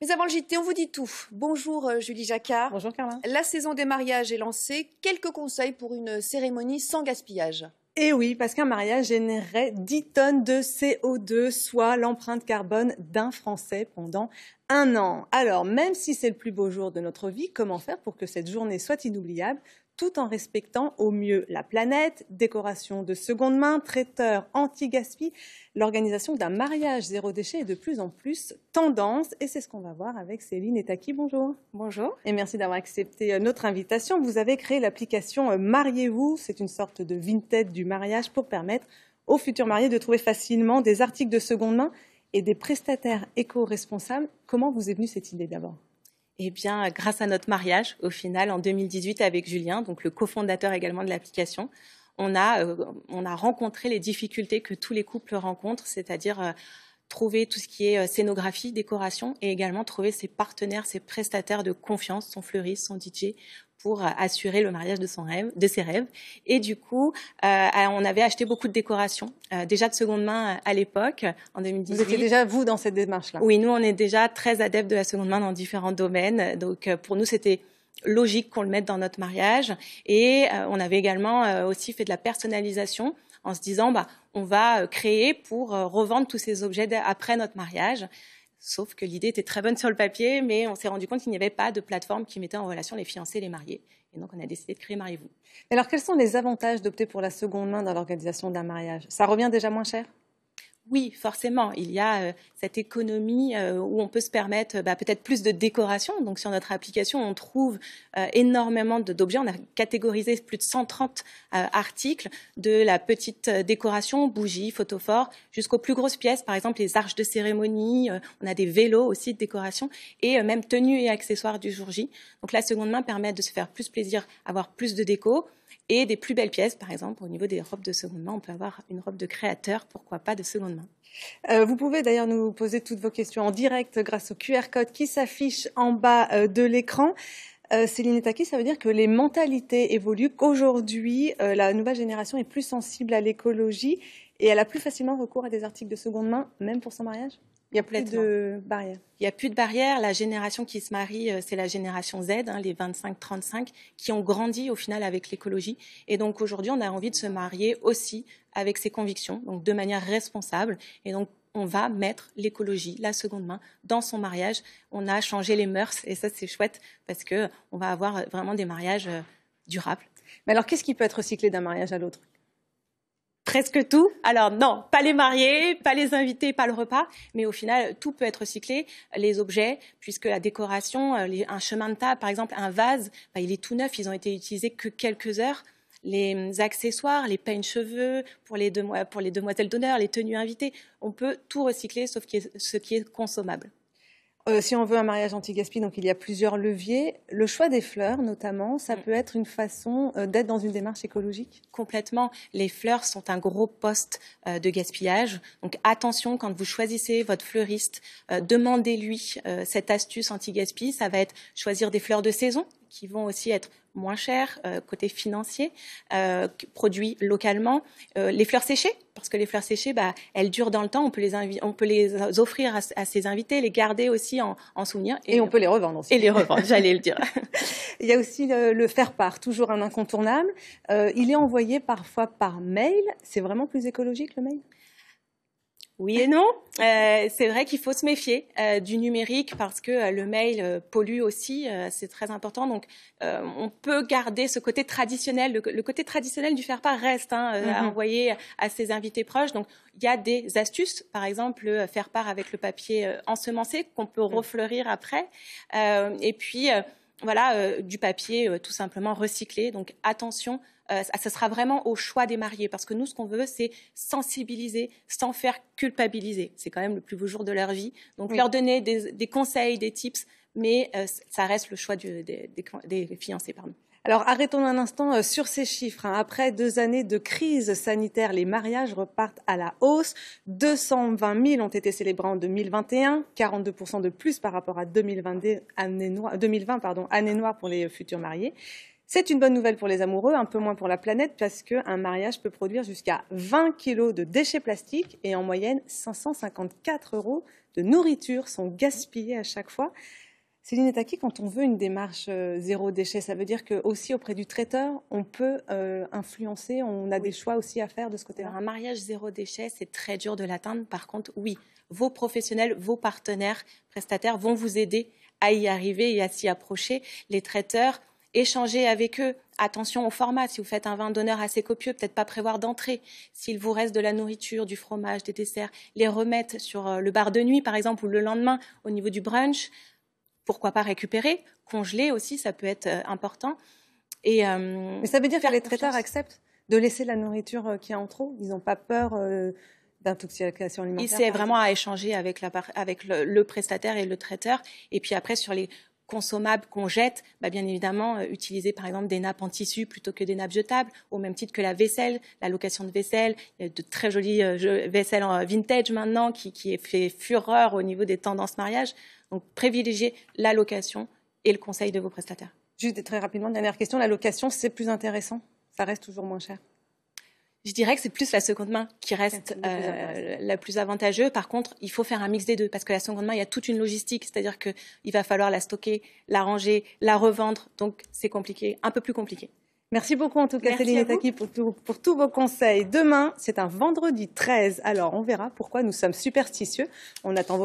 Mais avant le JT, on vous dit tout. Bonjour Julie Jacquard. Bonjour Carla. La saison des mariages est lancée. Quelques conseils pour une cérémonie sans gaspillage. Et oui, parce qu'un mariage générerait 10 tonnes de CO2, soit l'empreinte carbone d'un Français pendant un an. Alors, même si c'est le plus beau jour de notre vie, comment faire pour que cette journée soit inoubliable tout en respectant au mieux la planète, décoration de seconde main, traiteur anti-gaspi. L'organisation d'un mariage zéro déchet est de plus en plus tendance et c'est ce qu'on va voir avec Céline Etaki. Bonjour. Bonjour. Et merci d'avoir accepté notre invitation. Vous avez créé l'application Mariez-vous. C'est une sorte de Vinted du mariage pour permettre aux futurs mariés de trouver facilement des articles de seconde main et des prestataires éco-responsables. Comment vous est venue cette idée d'abord ? Eh bien, grâce à notre mariage, au final, en 2018 avec Julien, donc le cofondateur également de l'application, on a rencontré les difficultés que tous les couples rencontrent, c'est-à-dire trouver tout ce qui est scénographie, décoration, et également trouver ses partenaires, ses prestataires de confiance, son fleuriste, son DJ, pour assurer le mariage de ses rêves. Et du coup, on avait acheté beaucoup de décorations, déjà de seconde main à l'époque, en 2018. Vous étiez déjà, vous, dans cette démarche-là? Oui, nous, on est déjà très adeptes de la seconde main dans différents domaines. Donc, pour nous, c'était logique qu'on le mette dans notre mariage. Et on avait également aussi fait de la personnalisation en se disant, on va créer pour revendre tous ces objets après notre mariage. Sauf que l'idée était très bonne sur le papier, mais on s'est rendu compte qu'il n'y avait pas de plateforme qui mettait en relation les fiancés et les mariés. Et donc, on a décidé de créer Mariez-vous. Alors, quels sont les avantages d'opter pour la seconde main dans l'organisation d'un mariage? Ça revient déjà moins cher? Oui, forcément. Il y a cette économie où on peut se permettre peut-être plus de décoration. Donc, sur notre application, on trouve énormément d'objets. On a catégorisé plus de 130 articles, de la petite décoration, bougies, photophores, jusqu'aux plus grosses pièces. Par exemple, les arches de cérémonie. On a des vélos aussi de décoration et même tenues et accessoires du jour J. Donc, la seconde main permet de se faire plus plaisir, avoir plus de déco. Et des plus belles pièces, par exemple, au niveau des robes de seconde main, on peut avoir une robe de créateur, pourquoi pas de seconde main. Vous pouvez d'ailleurs nous poser toutes vos questions en direct grâce au QR code qui s'affiche en bas de l'écran. Céline Etaki, ça veut dire que les mentalités évoluent, qu'aujourd'hui, la nouvelle génération est plus sensible à l'écologie et elle a plus facilement recours à des articles de seconde main, même pour son mariage? Il n'y a plus de barrières. Il n'y a plus de barrières. La génération qui se marie, c'est la génération Z, les 25-35, qui ont grandi au final avec l'écologie. Et donc aujourd'hui, on a envie de se marier aussi avec ses convictions, donc de manière responsable. Et donc, on va mettre l'écologie, la seconde main, dans son mariage. On a changé les mœurs et ça, c'est chouette parce qu'on va avoir vraiment des mariages durables. Mais alors, qu'est-ce qui peut être recyclé d'un mariage à l'autre? Presque tout. Alors non, pas les mariés, pas les invités, pas le repas, mais au final, tout peut être recyclé. Les objets, puisque la décoration, un chemin de table, par exemple, un vase, il est tout neuf, ils ont été utilisés que quelques heures. Les accessoires, les peignes-cheveux pour les demoiselles d'honneur, les tenues invitées, on peut tout recycler, sauf ce qui est consommable. Si on veut un mariage anti-gaspi, donc il y a plusieurs leviers. Le choix des fleurs, notamment, ça peut être une façon d'être dans une démarche écologique? Complètement. Les fleurs sont un gros poste de gaspillage. Donc attention, quand vous choisissez votre fleuriste, demandez-lui cette astuce anti-gaspi. Ça va être choisir des fleurs de saison qui vont aussi être moins chères côté financier, produits localement. Les fleurs séchées, parce que les fleurs séchées, elles durent dans le temps. On peut les offrir à ses invités, les garder aussi en souvenir. Et on peut les revendre aussi. Et les revendre, j'allais le dire. Il y a aussi le faire-part, toujours un incontournable. Il est envoyé parfois par mail. C'est vraiment plus écologique, le mail? Oui et non. C'est vrai qu'il faut se méfier du numérique parce que le mail pollue aussi, c'est très important. Donc, on peut garder ce côté traditionnel. Le côté traditionnel du faire-part reste à envoyer à ses invités proches. Donc, il y a des astuces, par exemple, faire-part avec le papier ensemencé qu'on peut refleurir après. Et puis, du papier tout simplement recyclé. Donc, attention. Ça sera vraiment au choix des mariés parce que nous, ce qu'on veut, c'est sensibiliser sans faire culpabiliser. C'est quand même le plus beau jour de leur vie. Donc, leur donner des conseils, des tips, mais ça reste le choix des fiancés. Pardon. Alors, arrêtons un instant sur ces chiffres. Après 2 années de crise sanitaire, les mariages repartent à la hausse. 220 000 ont été célébrés en 2021, 42% de plus par rapport à 2020, année noire pour les futurs mariés. C'est une bonne nouvelle pour les amoureux, un peu moins pour la planète, parce qu'un mariage peut produire jusqu'à 20 kilos de déchets plastiques et en moyenne 554 € de nourriture sont gaspillés à chaque fois. Céline Etaki, quand on veut une démarche zéro déchet, ça veut dire qu'aussi auprès du traiteur, on peut influencer, on a des choix aussi à faire de ce côté-là. Un mariage zéro déchet, c'est très dur de l'atteindre. Par contre, oui, vos professionnels, vos partenaires, prestataires vont vous aider à y arriver et à s'y approcher. Les traiteurs, échangez avec eux. Attention au format. Si vous faites un vin d'honneur assez copieux, peut-être pas prévoir d'entrée. S'il vous reste de la nourriture, du fromage, des desserts, les remettre sur le bar de nuit, par exemple, ou le lendemain au niveau du brunch. Pourquoi pas récupérer, congeler aussi, ça peut être important. Mais ça veut dire que les traiteurs acceptent de laisser la nourriture qui est en trop? Ils n'ont pas peur d'intoxication alimentaire? C'est vraiment à échanger avec le prestataire et le traiteur. Et puis après, sur les consommables qu'on jette, bien évidemment, utiliser par exemple des nappes en tissu plutôt que des nappes jetables, au même titre que la vaisselle, la location de vaisselle. Il y a de très jolies vaisselles en vintage maintenant qui fait fureur au niveau des tendances mariage. Donc, privilégiez la location et le conseil de vos prestataires. Juste très rapidement, dernière question, la location, c'est plus intéressant? Ça reste toujours moins cher? Je dirais que c'est plus la seconde main qui reste la plus avantageuse. Par contre, il faut faire un mix des deux parce que la seconde main, il y a toute une logistique. C'est-à-dire qu'il va falloir la stocker, la ranger, la revendre. Donc, c'est compliqué, un peu plus compliqué. Merci beaucoup en tout cas, Céline Etaki, pour tous vos conseils. Demain, c'est un vendredi 13. Alors, on verra pourquoi nous sommes superstitieux. On attend vos